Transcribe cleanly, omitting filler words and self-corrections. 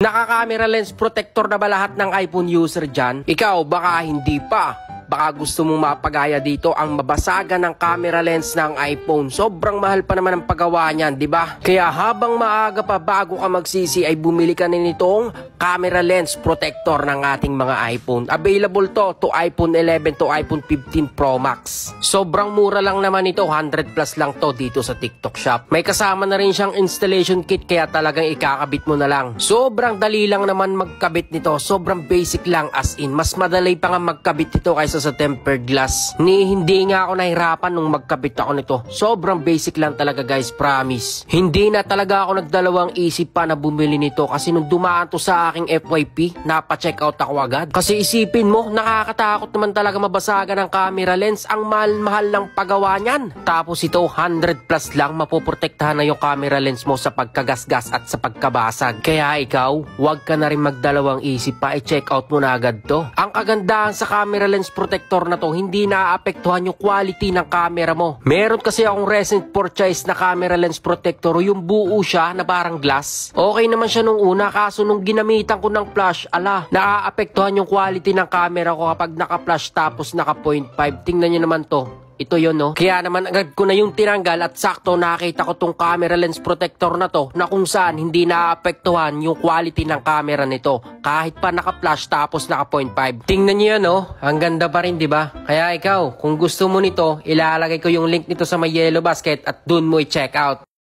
Naka-camera lens protector na ba lahat ng iPhone user dyan? Ikaw baka hindi pa. Baka gusto mong mapagaya dito ang mabasagan ng camera lens ng iPhone. Sobrang mahal pa naman ang paggawa niyan, di ba? Kaya habang maaga pa bago ka magsisi ay bumili ka na nitong camera lens protector ng ating mga iPhone. Available to iPhone 11 to iPhone 15 Pro Max. Sobrang mura lang naman ito, 100 plus lang to dito sa TikTok Shop. May kasama na rin siyang installation kit kaya talagang ikakabit mo na lang. Sobrang dali lang naman magkabit nito. Sobrang basic lang as in. Mas madali pa nga magkabit nito kaysa sa tempered glass. Hindi nga ako nahirapan nung magkabit ako nito. Sobrang basic lang talaga guys, promise. Hindi na talaga ako nagdalawang isip pa na bumili nito kasi nung dumaan to sa aking FYP, napa-check out ako agad. Kasi isipin mo, nakakatakot naman talaga mabasagan ng camera lens. Ang mahal-mahal ng paggawa niyan. Tapos ito, 100 plus lang mapoprotektahan na yung camera lens mo sa pagkagasgas at sa pagkabasag. Kaya ikaw, huwag ka na rin magdalawang isip pa, i-check out mo na agad to. Ang kagandahan sa camera lens protector na to, hindi naaapektuhan yung quality ng camera mo. Meron kasi akong recent purchase na camera lens protector, yung buo siya na parang glass. Okay naman siya nung una, kaso nung ginamitan ko ng flash, naaapektuhan yung quality ng camera ko kapag naka-flash tapos naka 0.5. Tingnan nyo naman to. Ito yun, no? Kaya naman agad ko na yung tinanggal at sakto nakita ko tong camera lens protector na to na kung saan hindi naapektuhan yung quality ng camera nito kahit pa naka-flash tapos naka 0.5. Tingnan niyo yan, no? Ang ganda pa rin, di ba? Kaya ikaw, kung gusto mo nito, ilalagay ko yung link nito sa may yellow basket at dun mo i-check out.